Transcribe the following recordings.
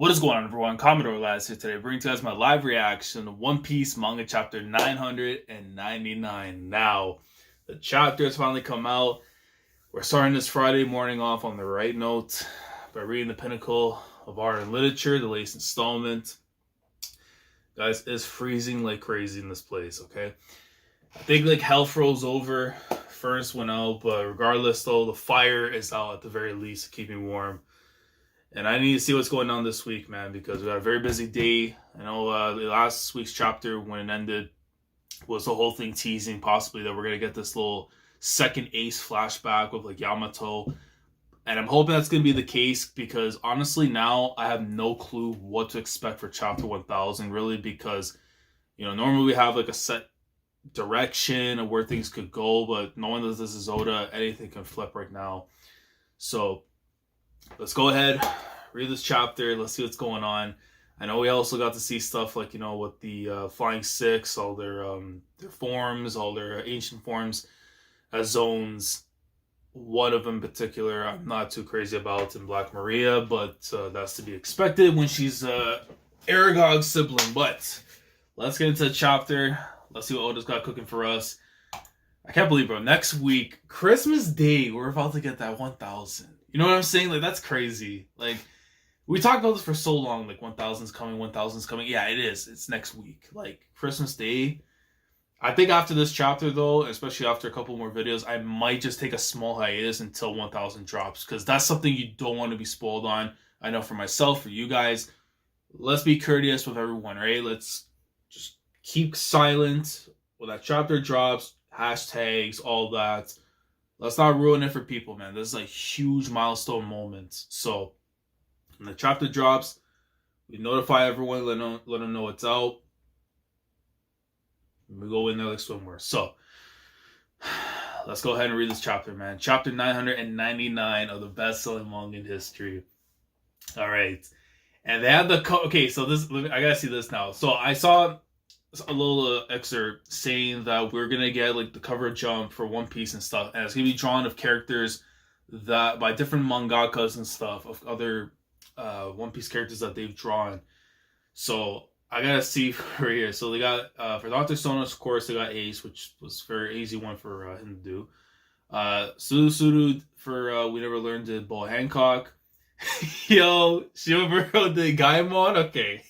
What is going on, everyone? Commodore Lads here today, bringing to you guys my live reaction to One Piece manga chapter 999. Now, the chapter has finally come out. We're starting this Friday morning off on the right note by reading The Pinnacle of Art and Literature, the latest installment. Guys, it's freezing like crazy in this place, okay? I think like hell froze over, furnace went out, but regardless though, the fire is out at the very least to keep me warm. And I need to see what's going on this week, man, because we got a very busy day. I know the last week's chapter, when it ended, was the whole thing teasing possibly that we're going to get this little second Ace flashback with like Yamato. And I'm hoping that's going to be the case because honestly now I have no clue what to expect for chapter 1000, really, because, you know, normally we have like a set direction of where things could go, but knowing that this is Oda, anything can flip right now. So let's go ahead, read this chapter. Let's see what's going on. I know we also got to see stuff like, you know, with the Flying Six, all their forms, all their ancient forms as zones. One of them in particular I'm not too crazy about in Black Maria, but that's to be expected when she's Aragog's sibling. But let's get into the chapter. Let's see what Oda's got cooking for us. I can't believe, bro, next week, Christmas Day, we're about to get that 1000. You know what I'm saying? Like, that's crazy. Like, we talked about this for so long. Like, 1000's coming, 1000's coming. Yeah, it is. It's next week. Like, Christmas Day. I think after this chapter, though, especially after a couple more videos, I might just take a small hiatus until 1000 drops. Because that's something you don't want to be spoiled on. I know for myself, for you guys. Let's be courteous with everyone, right? Let's just keep silent when that chapter drops. Hashtags, all that. Let's not ruin it for people, man. This is a huge milestone moment. So, when the chapter drops, we notify everyone, let them know it's out. And we go in there like swimwear. So, let's go ahead and read this chapter, man. Chapter 999 of the best-selling manga in history. All right. And they have the... Okay, so this... I gotta see this now. So, I saw a little excerpt saying that we're gonna get like the cover jump for One Piece and stuff, and it's gonna be drawn of characters that by different mangakas and stuff of other One Piece characters that they've drawn. So I gotta see for here. So they got for Dr. Sonos, of course, they got Ace, which was a very easy one for him to do. Suru for We Never Learned to Bo Hancock. Yo, Shioburo the Gaimon. Okay.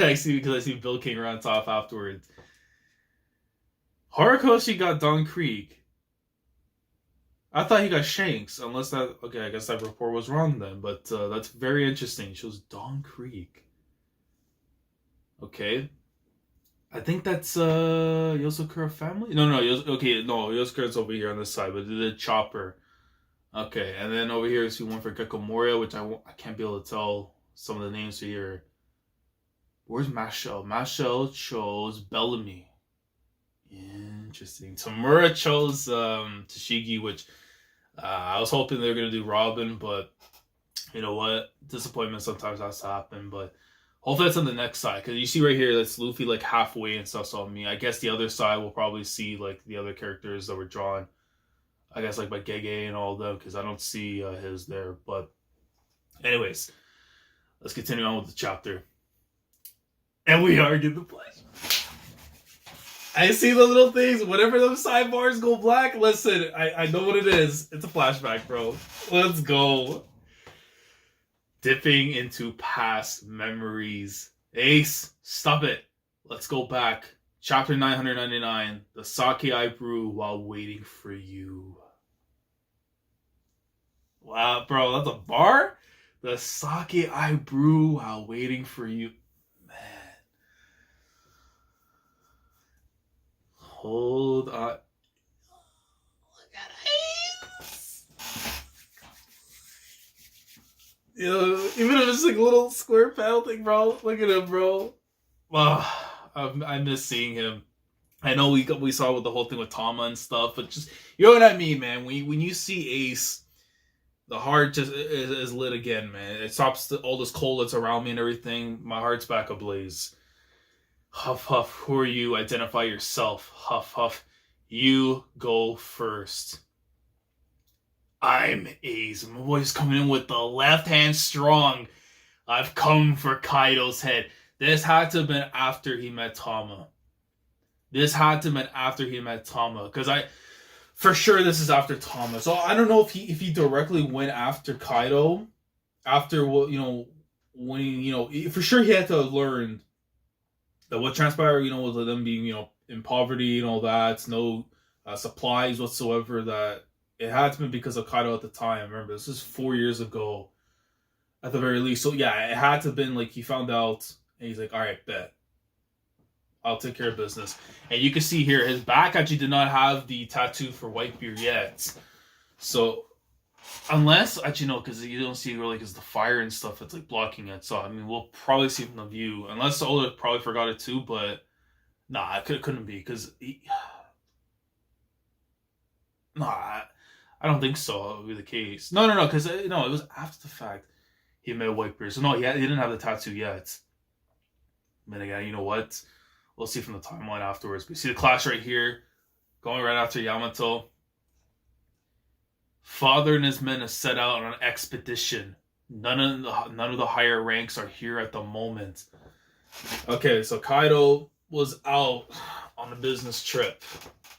I see, because I see Bill King runs off afterwards. Horikoshi got Don Krieg. I thought he got Shanks, unless that... Okay, I guess that report was wrong then, but that's very interesting. It shows Don Krieg. Okay. I think that's Yosakura family? No, Yosakura's over here on this side, but the Chopper. Okay, and then over here is one for Gecko Moria, which I can't be able to tell some of the names here. Where's Mashal? Mashal chose Bellamy. Interesting. Tamura chose Tashigi, which I was hoping they were going to do Robin, but you know what? Disappointment sometimes has to happen, but hopefully that's on the next side. Because you see right here, that's Luffy like halfway and stuff on me. I guess the other side will probably see like the other characters that were drawn. I guess like by Gege and all of them, because I don't see his there. But anyways, let's continue on with the chapter. And we are getting the flashback. I see the little things. Whenever those sidebars go black, listen, I know what it is. It's a flashback, bro. Let's go. Dipping into past memories. Ace, stop it. Let's go back. Chapter 999. The sake I brew while waiting for you. Wow, bro, that's a bar? The sake I brew while waiting for you. Hold on. Look at Ace. Yo, even if it's like a little square panel thing, bro. Look at him, bro. I miss seeing him. I know we saw with the whole thing with Tama and stuff, but just, you know what I mean, man. When you see Ace, the heart just is lit again, man. It stops all this cold that's around me and everything. My heart's back ablaze. Huff, huff, who are you? Identify yourself. Huff, huff. You go first. I'm Ace. My boy's coming in with the left hand strong. I've come for Kaido's head. This had to have been after he met Tama. This had to have been after he met Tama. Because for sure this is after Tama. So I don't know if he directly went after Kaido. After what, when he, for sure he had to have learned that what transpired, with them being, in poverty and all that, no supplies whatsoever, that it had to be because of Kaido at the time. Remember, this is 4 years ago at the very least. So yeah, it had to have been like he found out and he's like, all right, bet. I'll take care of business. And you can see here, his back actually did not have the tattoo for Whitebeard yet. So, unless, actually no, because you don't see it really because the fire and stuff, it's like blocking it. So, I mean, we'll probably see from the view. Unless Oda probably forgot it too, but nah, it couldn't be because I don't think so. That would be the case. No, because it was after the fact he met Whitebeard. So, no, he didn't have the tattoo yet. Then again, you know what? We'll see from the timeline afterwards. We see the clash right here, going right after Yamato. Father and his men have set out on an expedition. None of the higher ranks are here at the moment. Okay, so Kaido was out on a business trip,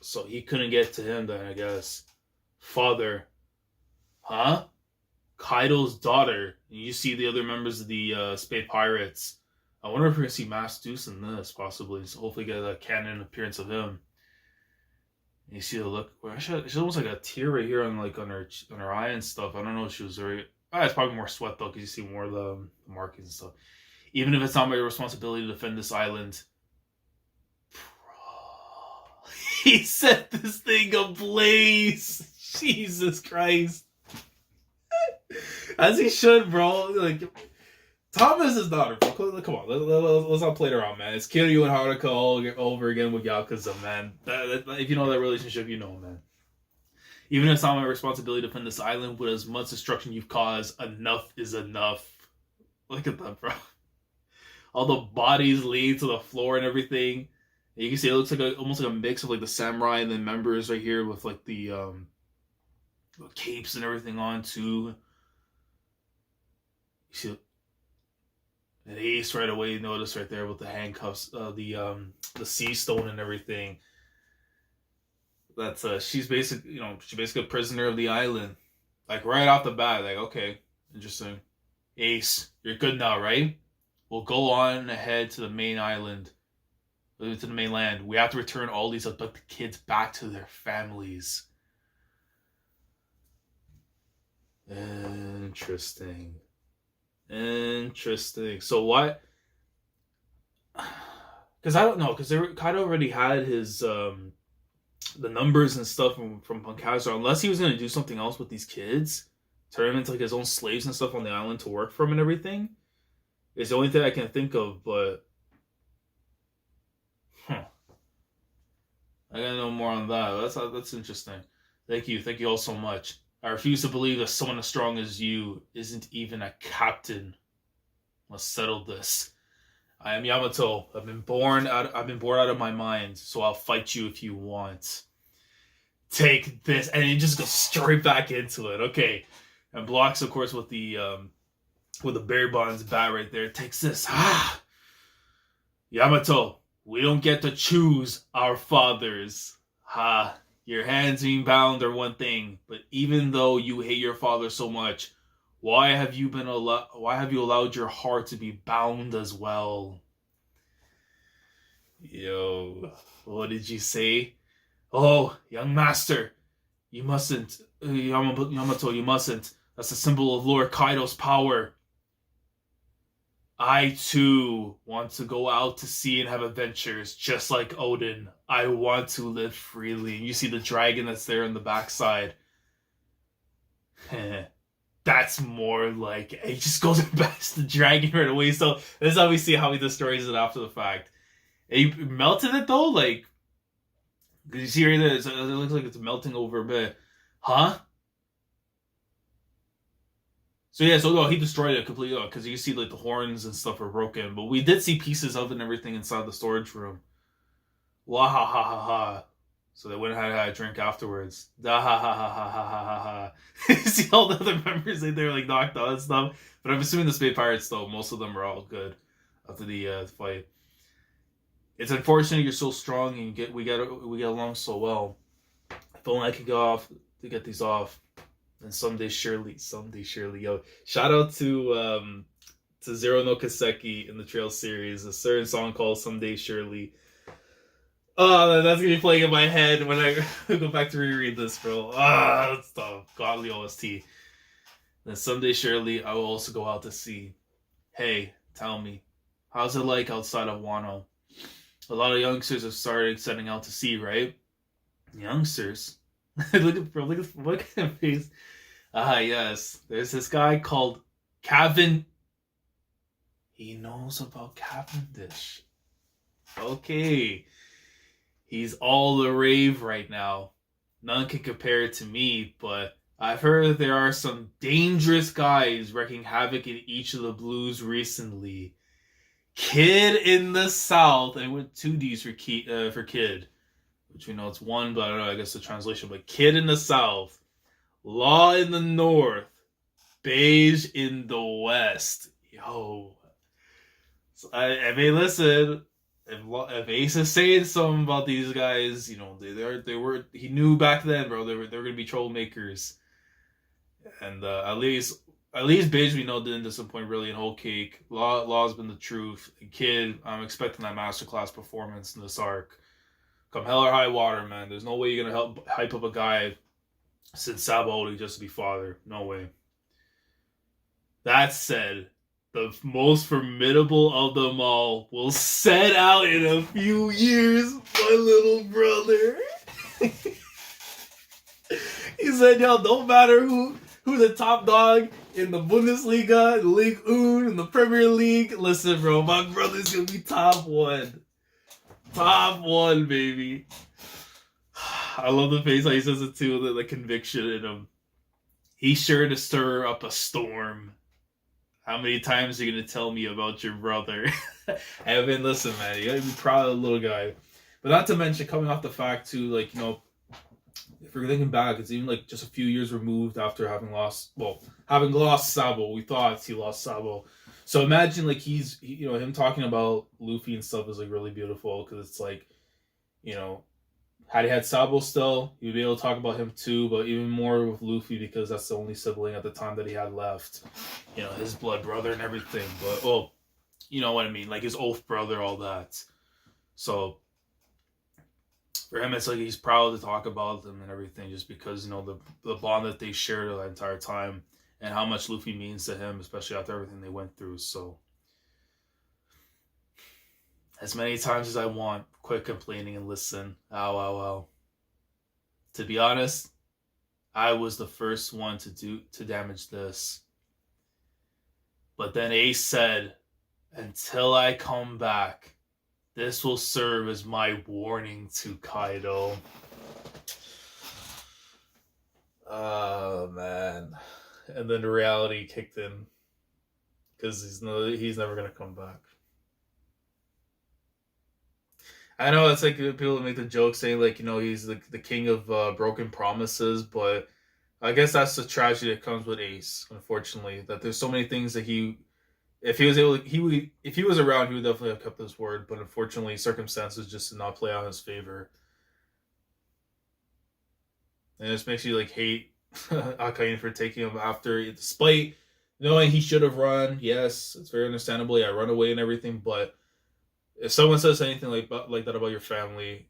so he couldn't get to him then, I guess. Father, huh? Kaido's daughter. You see the other members of the Spade Pirates. I wonder if we're gonna see Mass Deuce in this, possibly. So hopefully get a canon appearance of him. And you see the look. She's almost like a tear right here on her eye and stuff. I don't know if she was very. It's probably more sweat though, because you see more of the markings and stuff. Even if it's not my responsibility to defend this island. Bro, he set this thing ablaze. Jesus Christ. As he should, bro. Like. Thomas is daughter, bro. Come on, let's not play it around, man. It's Kiryu and Haruka all over again with Yakuza, man. If you know that relationship, you know, man. Even if it's not my responsibility to defend this island with as much destruction you've caused, enough is enough. Look at that, bro. All the bodies laid to the floor and everything. And you can see it looks like almost like a mix of like the samurai and the members right here with like the capes and everything on too. You see. And Ace right away noticed right there with the handcuffs, the sea stone and everything. That's she's basically a prisoner of the island. Like right off the bat, like okay, interesting. Ace, you're good now, right? We'll go on ahead to the main island, to the mainland. We have to return all these abducted kids back to their families. Interesting. So what? Because I don't know. Because Kaido already had his the numbers and stuff from Punkazar. Unless he was gonna do something else with these kids, turn them into like his own slaves and stuff on the island to work for him and everything. It's the only thing I can think of. But I gotta know more on that. That's interesting. Thank you all so much. I refuse to believe that someone as strong as you isn't even a captain. Let's settle this. I am Yamato. I've been bored out of my mind, so I'll fight you if you want. Take this, and he just goes straight back into it. Okay, and blocks, of course, with the Barry Bonds bat right there. Takes this. Yamato, we don't get to choose our fathers. Your hands being bound are one thing, but even though you hate your father so much, why have you allowed your heart to be bound as well? Yo, what did you say? Oh, young master, you mustn't. Yamato, you mustn't. That's a symbol of Lord Kaido's power. I too want to go out to sea and have adventures, just like Oden. I want to live freely. You see the dragon that's there on the backside. That's more like he just goes and bats the dragon right away. So this is how we see how he destroys it after the fact. And he melted it though, like. Cause you see right there, it looks like it's melting over a bit, huh? So yeah, he destroyed it completely because you see like the horns and stuff are broken, but we did see pieces of it and everything inside the storage room. Wahahaha. So they went and had a drink afterwards. Da ha ha ha ha ha ha ha. See all the other members in there like knocked out and stuff. But I'm assuming the Spade Pirates though, most of them are all good after the fight. It's unfortunate you're so strong and we get along so well. If only I could get these off. And someday surely, yo. Shout out to Zero no Kaseki in the Trail series. A certain song called Someday Surely. Oh, that's gonna be playing in my head when I go back to reread this, bro. That's the godly OST. Then someday surely I will also go out to sea. Hey, tell me, how's it like outside of Wano? A lot of youngsters have started setting out to sea, right? Youngsters? Look at his face. Yes. There's this guy called Cavan. He knows about Cavendish. Okay. He's all the rave right now. None can compare it to me, but I've heard there are some dangerous guys wreaking havoc in each of the blues recently. Kid in the South, and with 2Ds for Kid, which we know it's one, but I don't know, I guess the translation, but Kid in the South, Law in the North, Beige in the West. Yo. So, I mean, listen, if Ace is saying something about these guys, you know, they were, he knew back then, bro, they were going to be troublemakers. And at least Beige we know didn't disappoint really in Whole Cake. Law's been the truth. And Kid, I'm expecting that masterclass performance in this arc. Come hell or high water, man. There's no way you're gonna hype up a guy since Sabo just to be father. No way. That said, the most formidable of them all will set out in a few years, my little brother. He said, yo, don't matter who the top dog in the Bundesliga, the League One, in the Premier League. Listen, bro, my brother's gonna be top one. Top one, baby. I love the face how he says it too, the conviction in him. He's sure to stir up a storm. How many times are you gonna tell me about your brother? I mean, listen, man, you gotta be proud of the little guy. But not to mention, coming off the fact too, like, you know, if we're thinking back, it's even like just a few years removed after having lost Sabo. We thought he lost Sabo. So imagine like him talking about Luffy and stuff is like really beautiful because it's like, you know, had he had Sabo still, you'd be able to talk about him too, but even more with Luffy because that's the only sibling at the time that he had left. You know, his blood brother and everything. But, you know what I mean? Like his oath brother, all that. So for him, it's like he's proud to talk about them and everything just because, you know, the bond that they shared the entire time and how much Luffy means to him, especially after everything they went through. So as many times as I want, quit complaining and listen. Ow. To be honest, I was the first one to damage this. But then Ace said, until I come back, this will serve as my warning to Kaido. Oh, man. And then the reality kicked in. Because he's never going to come back. I know it's like people make the joke saying, like, you know, he's the king of broken promises, but I guess that's the tragedy that comes with Ace, unfortunately. That there's so many things that if he was around, he would definitely have kept his word, but unfortunately, circumstances just did not play out in his favor. And it just makes you, like, hate Akainu for taking him after, despite knowing he should have run. Yes, it's very understandable. Yeah, run away and everything, but if someone says anything like that about your family,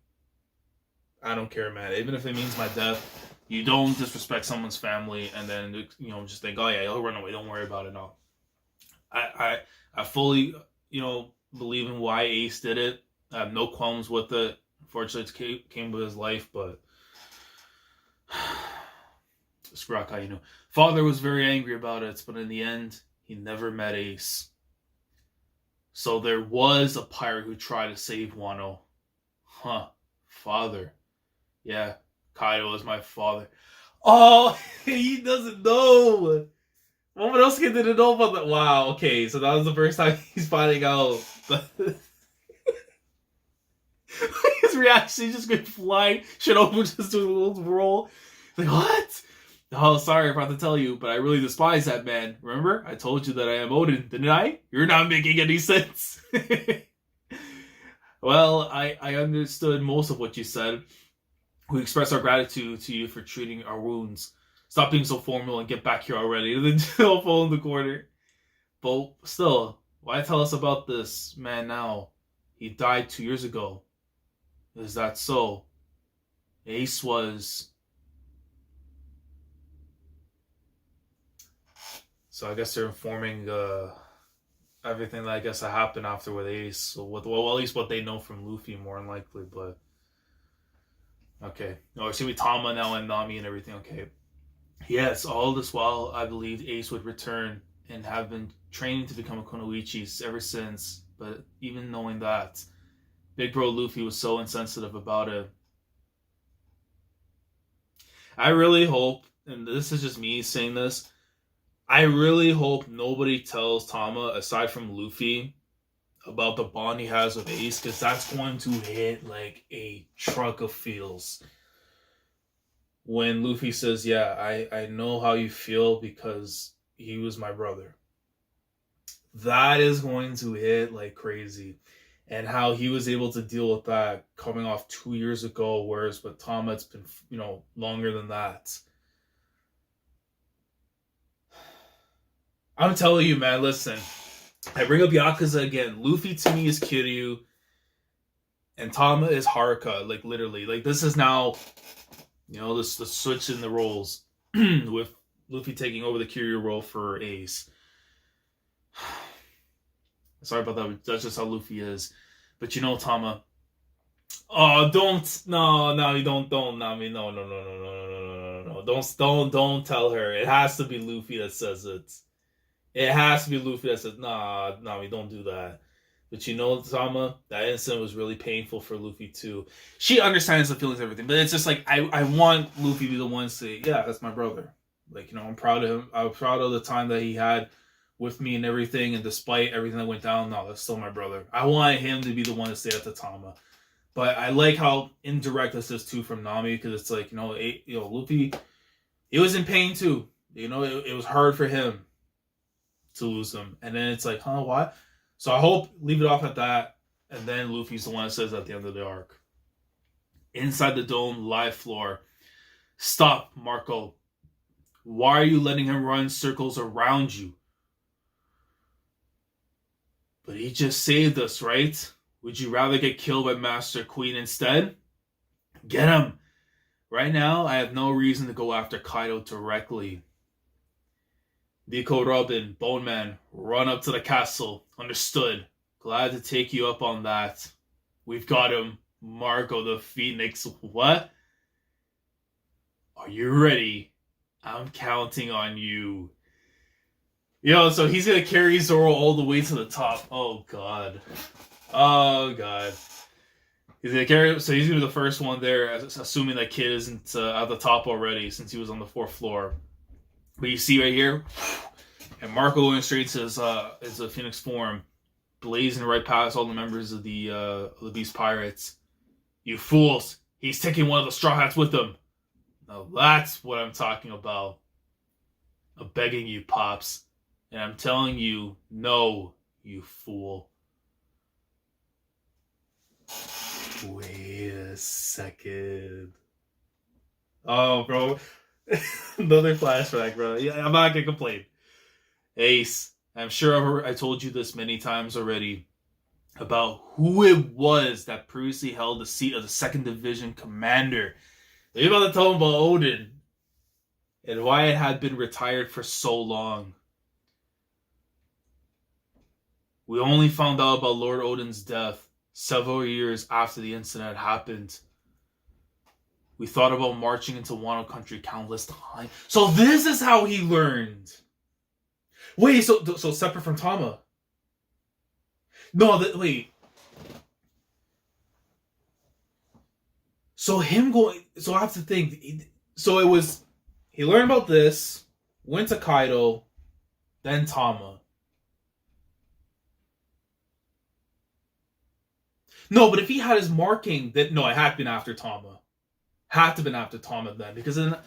I don't care, man. Even if it means my death, you don't disrespect someone's family and then, you know, just think, oh yeah, he'll run away. Don't worry about it. No. I fully, you know, believe in why Ace did it. I have no qualms with it. Unfortunately, it came with his life, but screw Akainu. Father was very angry about it, but in the end, he never met Ace. So there was a pirate who tried to save Wano. Father. Yeah, Kaido is my father. Oh, he doesn't know. What else did he know about that? Wow, okay, so that was the first time he's finding out. He's reaction, he just goes flying. Shinobu just doing a little roll. Like, what? Oh, sorry, I forgot to tell you, but I really despise that man. Remember? I told you that I am Oden, didn't I? You're not making any sense. Well, I understood most of what you said. We express our gratitude to you for treating our wounds. Stop being so formal and get back here already. And then Jill fall in the corner. But still, why tell us about this man now? He died 2 years ago. Is that so? Ace was... So I guess they're informing everything that I guess that happened after with Ace. So at least what they know from Luffy, more than likely. But okay. Oh, it's gonna be Tama now and Nami and everything. Okay. Yes, all this while I believed Ace would return and have been training to become a Kunoichi ever since. But even knowing that, Big Bro Luffy was so insensitive about it. I really hope, and this is just me saying this, I really hope nobody tells Tama, aside from Luffy, about the bond he has with Ace, because that's going to hit like a truck of feels. When Luffy says, yeah, I know how you feel because he was my brother. That is going to hit like crazy. And how he was able to deal with that coming off 2 years ago, whereas with Tama, it's been, longer than that. I'm telling you, man, listen. I bring up Yakuza again. Luffy to me is Kiryu. And Tama is Haruka. Like, literally. Like, this is now, the switch in the roles. With Luffy taking over the Kiryu role for Ace. Sorry about that. That's just how Luffy is. But Tama. Oh, don't. No, Nami, don't, Nami. No. Don't tell her. It has to be Luffy that says it. It has to be Luffy that says, nah, Nami, don't do that. But Tama, that incident was really painful for Luffy too. She understands the feelings and everything, but it's just like, I want Luffy to be the one to say, yeah, that's my brother. Like, I'm proud of him. I'm proud of the time that he had with me and everything, and despite everything that went down, no, that's still my brother. I want him to be the one to say that to Tama. But I like how indirect this is too from Nami, because it's like, Luffy, he was in pain too. It was hard for him to lose him. And then it's like, why? So I hope, leave it off at that, and then Luffy's the one that says at the end of the arc. Inside the dome, live floor. Stop, Marco. Why are you letting him run circles around you? But he just saved us, right? Would you rather get killed by Master Queen instead? Get him! Right now, I have no reason to go after Kaido directly. Nico Robin, Bone Man, run up to the castle. Understood. Glad to take you up on that. We've got him. Marco the Phoenix. What? Are you ready? I'm counting on you. So he's going to carry Zoro all the way to the top. Oh, God. Oh, God. He's going to carry... So he's going to be the first one there, assuming that kid isn't at the top already, since he was on the 4th floor. But you see right here, and Marco going straight to his Phoenix form, blazing right past all the members of the Beast Pirates. You fools! He's taking one of the Straw Hats with him. Now that's what I'm talking about. I'm begging you, Pops, and I'm telling you, no, you fool. Wait a second. Oh, bro. Another flashback, bro. Yeah, I'm not gonna complain. Ace, I'm sure I told you this many times already about who it was that previously held the seat of the 2nd Division commander. You're about to tell him about Oden and why it had been retired for so long. We only found out about Lord Oden's death several years after the incident happened. We thought about marching into Wano country countless times. So this is how he learned. Wait, so separate from Tama. No, wait. So him going... So I have to think. So it was... He learned about this, went to Kaido, then Tama. No, but if he had his marking, that no, it had been after Tama. Had to have been after Tama then, because then,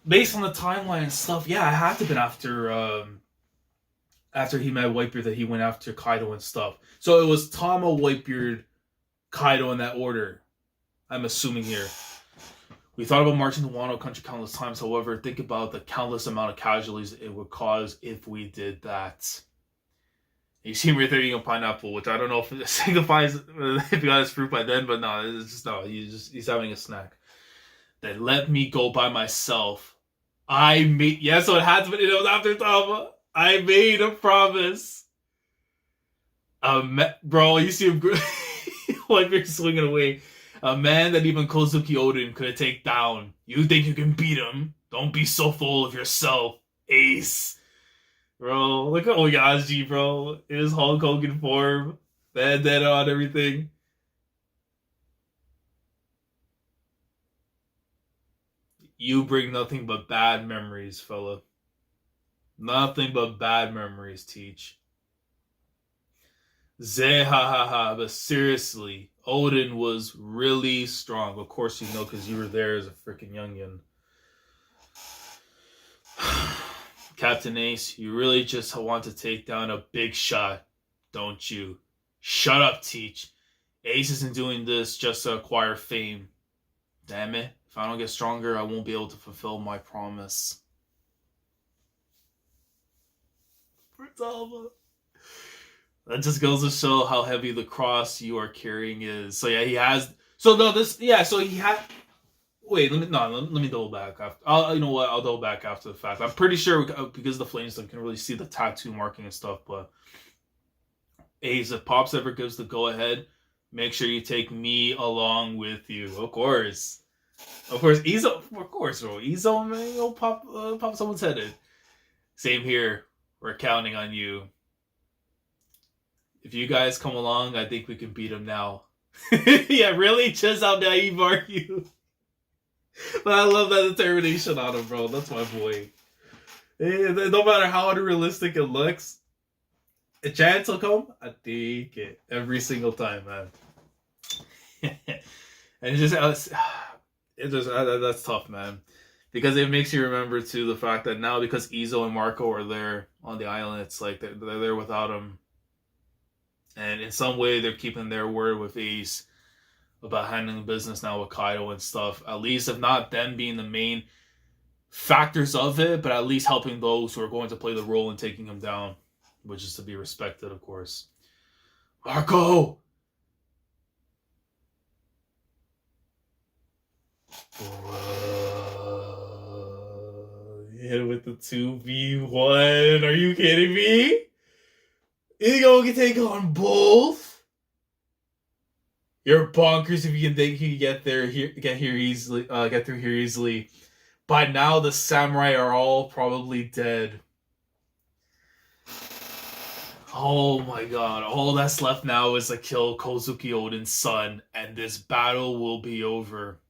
based on the timeline and stuff, yeah, it had to have been after he met Whitebeard that he went after Kaido and stuff. So it was Tama, Whitebeard, Kaido in that order. I'm assuming here. We thought about marching to Wano country countless times. However, think about the countless amount of casualties it would cause if we did that. You see me right there eating a pineapple, which I don't know if it signifies if he got his fruit by then, but no, it's just no. He's having a snack. Then let me go by myself. So it had to be. It was after Tama. I made a promise. Bro, you see him like you're swinging away. A man that even Kozuki Oden could take down. You think you can beat him? Don't be so full of yourself, Ace. Bro, look at Oyaji, bro. In his Hulk Hogan form. Bandana on everything. You bring nothing but bad memories, fella. Nothing but bad memories, Teach. But seriously, Oden was really strong. Of course you know, because you were there as a freaking youngin. Captain Ace, you really just want to take down a big shot, don't you? Shut up, Teach. Ace isn't doing this just to acquire fame. Damn it. If I don't get stronger, I won't be able to fulfill my promise. That just goes to show how heavy the cross you are carrying is. So yeah, he has. So no, this yeah. So he had. Wait, let me double back. You know what? I'll double back after the fact. I'm pretty sure because of the flame stuff, you can really see the tattoo marking and stuff. But Ace, if Pops ever gives the go ahead, make sure you take me along with you. Of course, Izo. Of course, bro. Izo, man, you'll pop someone's head in. Same here. We're counting on you. If you guys come along, I think we can beat him now. Yeah, really? Just how naive are you? But I love that determination on him, bro. That's my boy. No matter how unrealistic it looks, a chance will come. I take it every single time, man. And that's tough, man. Because it makes you remember too the fact that now because Izo and Marco are there on the island, it's like they're there without him. And in some way, they're keeping their word with Ace about handling business now with Kaido and stuff. At least, if not them being the main factors of it, but at least helping those who are going to play the role in taking him down, which is to be respected, of course. Marco! Hit with the 2v1. Are you kidding me? Ego can take on both. You're bonkers if you can think you can get through here easily. By now, the samurai are all probably dead. Oh my god! All that's left now is to kill Kozuki Oden's son, and this battle will be over.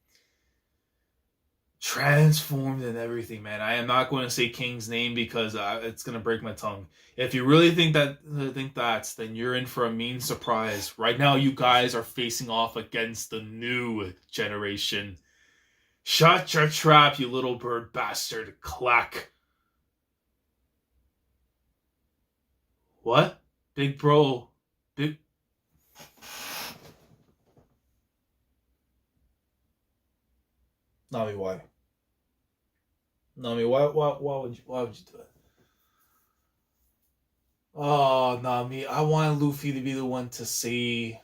Transformed and everything, man. I am not going to say King's name because it's going to break my tongue. If you really think that, then you're in for a mean surprise. Right now, you guys are facing off against the new generation. Shut your trap, you little bird bastard. Clack. What? Big bro. Nami, why? Nami, why would you do it? Oh, Nami, I want Luffy to be the one to say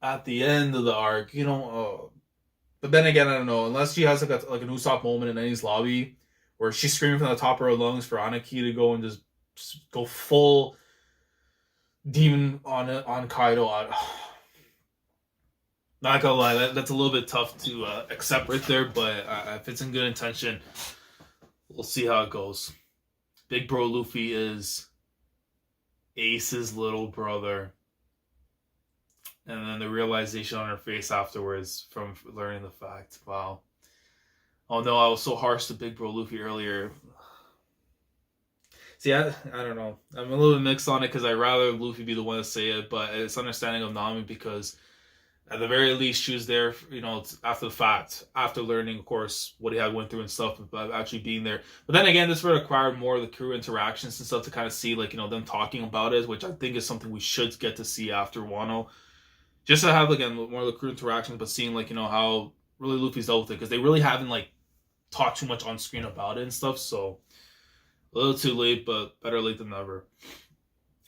at the end of the arc, but then again, I don't know. Unless she has like an Usopp moment in Eni's lobby where she's screaming from the top of her lungs for Anaki to go and just go full demon on Kaido. Not gonna lie, that's a little bit tough to accept right there, but if it's in good intention, we'll see how it goes. Big bro Luffy is Ace's little brother. And then the realization on her face afterwards from learning the fact. Wow. Oh no, I was so harsh to Big Bro Luffy earlier. See, I don't know. I'm a little bit mixed on it because I'd rather Luffy be the one to say it, but it's understanding of Nami because at the very least she was there, after the fact, after learning, of course, what he had went through and stuff, but actually being there. But then again, this would require more of the crew interactions and stuff to kind of see, like, them talking about it, which I think is something we should get to see after Wano. Just to have, again, more of the crew interactions, but seeing, like, how really Luffy's dealt with it, because they really haven't, like, talked too much on screen about it and stuff, so a little too late, but better late than never.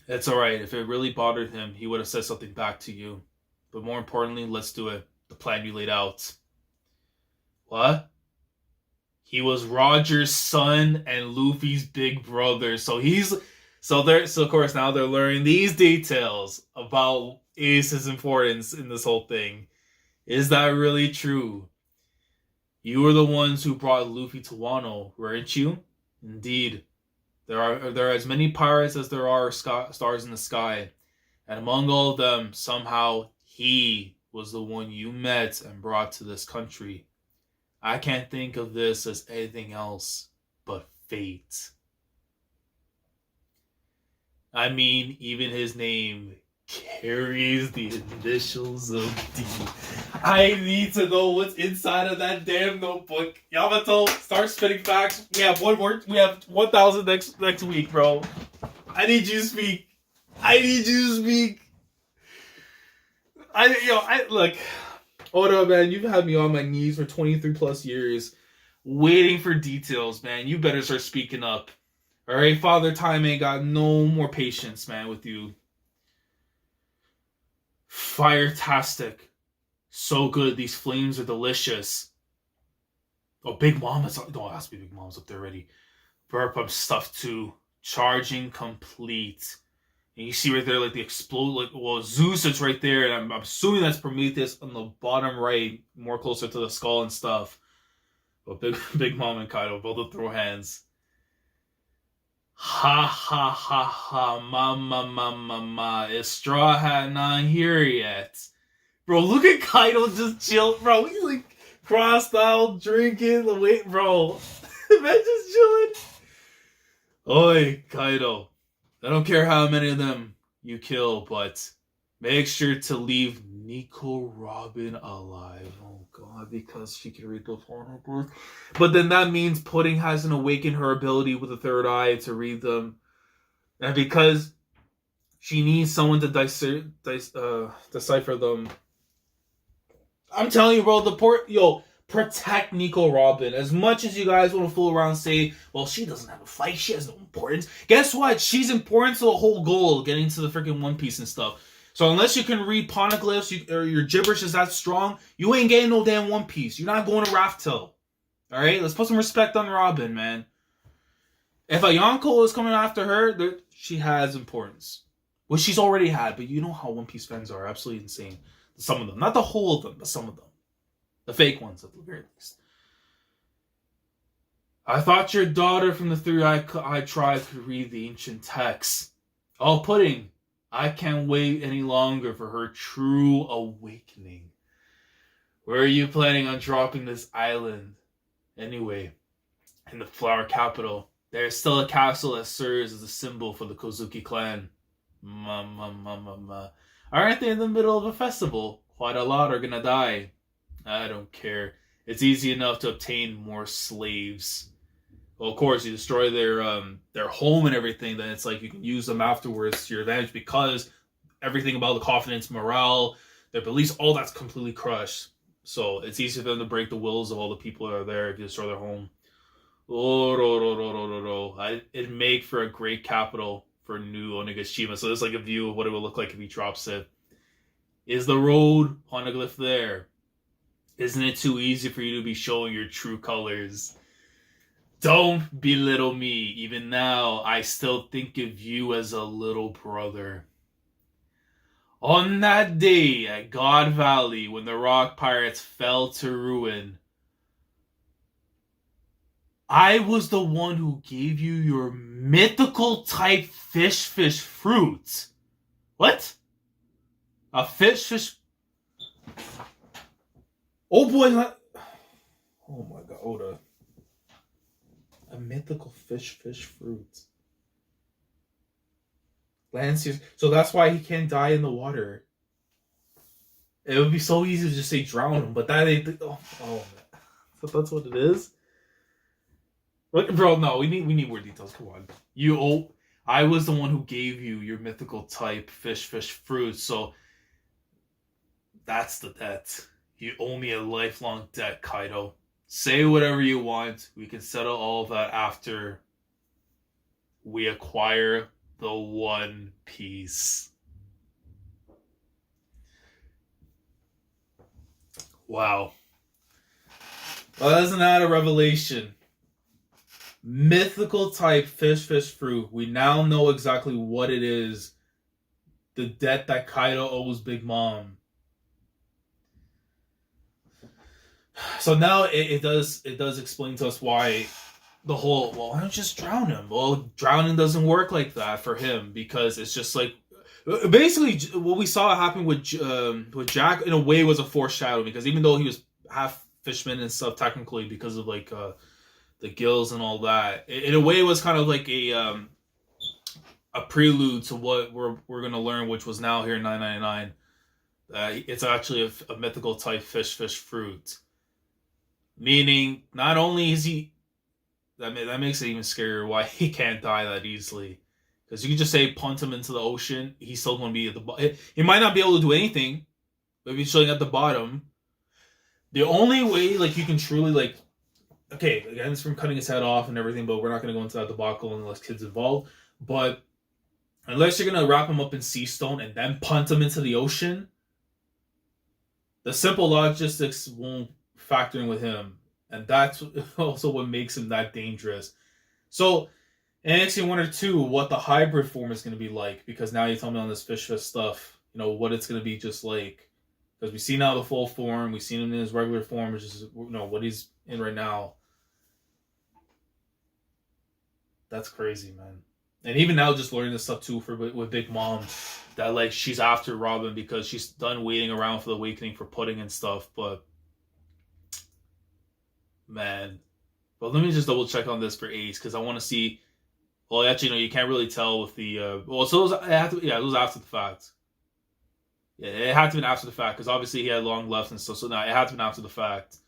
It's alright. If it really bothered him, he would have said something back to you. But more importantly, let's do it. The plan you laid out. What? He was Roger's son and Luffy's big brother. So of course now they're learning these details about Ace's importance in this whole thing. Is that really true? You were the ones who brought Luffy to Wano, weren't you? Indeed. There are as many pirates as there are stars in the sky. And among all of them, somehow he was the one you met and brought to this country. I can't think of this as anything else but fate. I mean, even his name carries the initials of D. I need to know what's inside of that damn notebook. Yamato, start spitting facts. We have 1,000 next week, bro. I need you to speak. Look, Oda, man, you've had me on my knees for 23 plus years, waiting for details, man. You better start speaking up. All right, Father Time ain't got no more patience, man, with you. Fire-tastic. So good. These flames are delicious. Oh, Big Mama's... Don't ask me, Big Mama's up there already. Burp up stuff too. Charging complete. And you see right there, like, the explode... Zeus is right there, and I'm assuming that's Prometheus on the bottom right, more closer to the skull and stuff. But Big Mom and Kaido both will throw hands. Ha ha ha ha, ma. Is Straw Hat not here yet? Bro, look at Kaido just chill. Bro, he's like crossed out, drinking. Wait, bro. Man just chilling. Oi, Kaido. I don't care how many of them you kill, but make sure to leave Nico Robin alive. Oh god, because she can read those horribles. But then that means Pudding hasn't awakened her ability with the third eye to read them. And because she needs someone to decipher them. I'm telling you, bro, protect Nico Robin. As much as you guys want to fool around and say, well, she doesn't have a fight, she has no importance. Guess what? She's important to the whole goal, getting to the freaking One Piece and stuff. So unless you can read poneglyphs, or your gibberish is that strong, you ain't getting no damn One Piece. You're not going to Raftel. Alright? Let's put some respect on Robin, man. If a Yonko is coming after her, she has importance. Which she's already had, but you know how One Piece fans are. Absolutely insane. Some of them. Not the whole of them, but some of them. The fake ones, at the very least. I thought your daughter from the three-eyed tribe could read the ancient texts. Oh, Pudding. I can't wait any longer for her true awakening. Where are you planning on dropping this island? Anyway, in the flower capital, there's still a castle that serves as a symbol for the Kozuki clan. Aren't they in the middle of a festival? Quite a lot are gonna die. I don't care. It's easy enough to obtain more slaves. Well, of course, you destroy their home and everything, then it's like you can use them afterwards to your advantage because everything about the confidence, morale, their beliefs, all that's completely crushed. So it's easy for them to break the wills of all the people that are there if you destroy their home. It'd make for a great capital for new Onigashima. So there's like a view of what it would look like if he drops it. Is the road poneglyph there? Isn't it too easy for you to be showing your true colors? Don't belittle me. Even now, I still think of you as a little brother. On that day at God Valley, when the rock pirates fell to ruin, I was the one who gave you your mythical type fish fruit. What? A fish? Oh boy, oh my god, Oda. A mythical fish fruit. Lancers. So that's why he can't die in the water. It would be so easy to just say drown him, but that ain't. Oh man. So that's what it is. Look, bro, no, we need more details. Come on, I was the one who gave you your mythical type fish, fruit. So that's the debt. You owe me a lifelong debt, Kaido. Say whatever you want. We can settle all of that after we acquire the One Piece. Wow. Well, isn't that a revelation? Mythical type fish, fruit. We now know exactly what it is. The debt that Kaido owes Big Mom. So now it does explain to us why the whole, well, why don't you just drown him? Well, drowning doesn't work like that for him because it's just like basically what we saw happen with Jack in a way was a foreshadowing because even though he was half fishman and stuff technically because of like the gills and all that, in a way it was kind of like a prelude to what we're gonna learn, which was now here in 999. It's actually a mythical type fish fruit. Meaning, not only is he... That makes it even scarier why he can't die that easily. Because you can just say punt him into the ocean, he's still going to be at the bottom. He might not be able to do anything, but if he's chilling at the bottom, the only way like you can truly like... Okay, again, it's from cutting his head off and everything, but we're not going to go into that debacle unless kids involved. But unless you're going to wrap him up in sea stone and then punt him into the ocean, the simple logistics won't factor in with him, and that's also what makes him that dangerous. So in NXT 1 or 2, what the hybrid form is going to be like, because now you tell me on this fish stuff, you know, what it's going to be just like, because we see now the full form, we've seen him in his regular form, which is, you know, what he's in right now. That's crazy, man. And even now, just learning this stuff too with Big Mom, that like she's after Robin because she's done waiting around for the awakening for pudding and stuff, but man. But let me just double check on this for Ace because I want to see. Well, actually, no, you can't really tell with the. Well, so it was after the fact. Yeah, it had to be after the fact because obviously he had long left and stuff. So now it had to be after the fact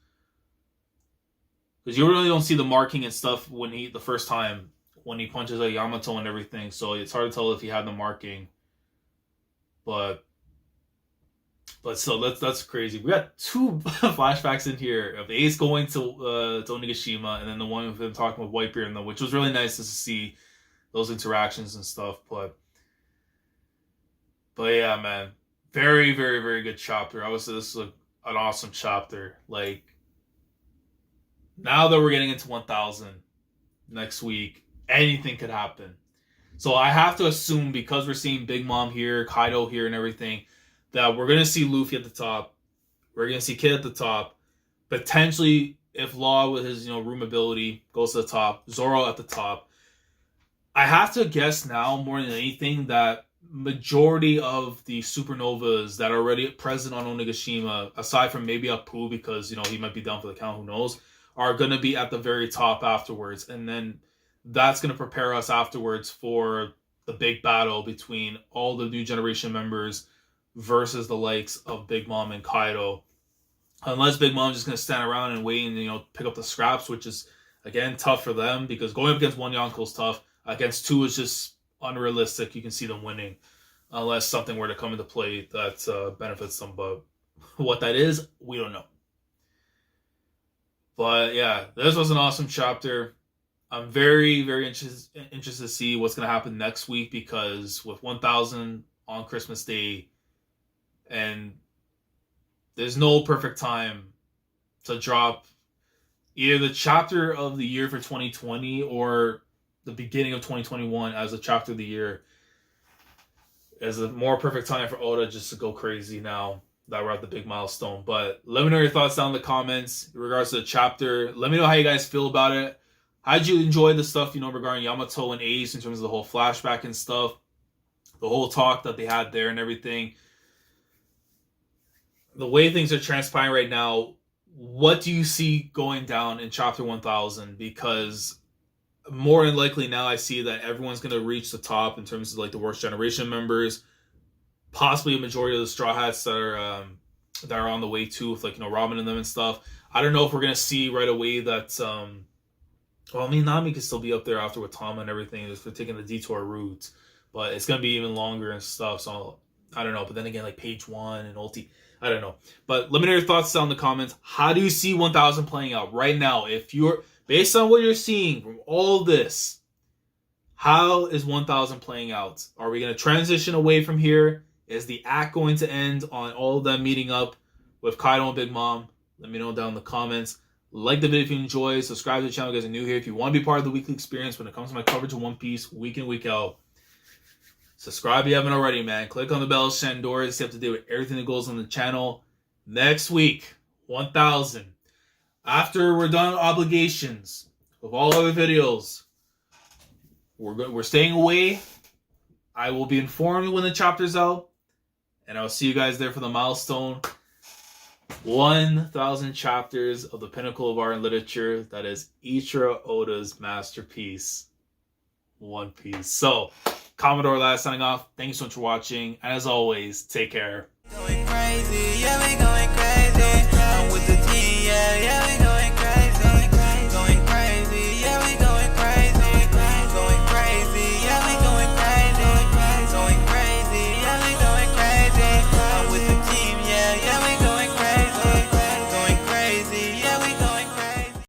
because you really don't see the marking and stuff when the first time when he punches a Yamato and everything. So it's hard to tell if he had the marking. But still, that's crazy. We got two flashbacks in here of Ace going to Onigashima, and then the one of him talking with Whitebeard, which was really nice to see those interactions and stuff. But yeah, man, very, very, very good chapter. This is an awesome chapter. Like now that we're getting into 1000 next week, anything could happen. So I have to assume because we're seeing Big Mom here, Kaido here, and everything, that we're going to see Luffy at the top. We're going to see Kid at the top. Potentially, if Law with his room ability goes to the top, Zoro at the top. I have to guess now, more than anything, that majority of the supernovas that are already present on Onigashima, aside from maybe Apu, because he might be down for the count, who knows, are going to be at the very top afterwards. And then that's going to prepare us afterwards for the big battle between all the new generation members versus the likes of Big Mom and Kaido. Unless Big Mom's just going to stand around and wait and, pick up the scraps, which is, again, tough for them because going up against one Yonko is tough. Against two is just unrealistic. You can see them winning unless something were to come into play that benefits them. But what that is, we don't know. But yeah, this was an awesome chapter. I'm very, very interested to see what's going to happen next week because with 1000 on Christmas Day, and there's no perfect time to drop either the chapter of the year for 2020 or the beginning of 2021 as a chapter of the year. As a more perfect time for Oda just to go crazy now that we're at the big milestone. But let me know your thoughts down in the comments in regards to the chapter. Let me know how you guys feel about it. How'd you enjoy the stuff, regarding Yamato and Ace in terms of the whole flashback and stuff? The whole talk that they had there and everything. The way things are transpiring right now, what do you see going down in chapter 1000? Because more than likely now I see that everyone's going to reach the top in terms of like the Worst Generation members. Possibly a majority of the Straw Hats that are on the way too, with like, you know, Robin and them and stuff. I don't know if we're going to see right away that... well, I mean, Nami could still be up there after with Tama and everything, just for taking the detour route. But it's going to be even longer and stuff, so I don't know. But then again, like page 1 and Ulti, I don't know. But let me know your thoughts down in the comments. How do you see 1000 playing out right now? If you're, based on what you're seeing from all this, how is 1000 playing out? Are we going to transition away from here? Is the act going to end on all of them meeting up with Kaido and Big Mom? Let me know down in the comments. Like the video if you enjoy. Subscribe to the channel if you guys are new here. If you want to be part of the weekly experience when it comes to my coverage of One Piece week in, week out, subscribe if you haven't already, man. Click on the bell, Shandor, to stay up to date with everything that goes on the channel. Next week, 1000. After we're done with obligations of all other videos, we're staying away. I will be informed when the chapter's out, and I'll see you guys there for the milestone. 1000 chapters of the pinnacle of art and literature. That is Ichiro Oda's masterpiece, One Piece. So, Commodore Lad signing off. Thank you so much for watching. And as always, take care. Going crazy, yeah, we go.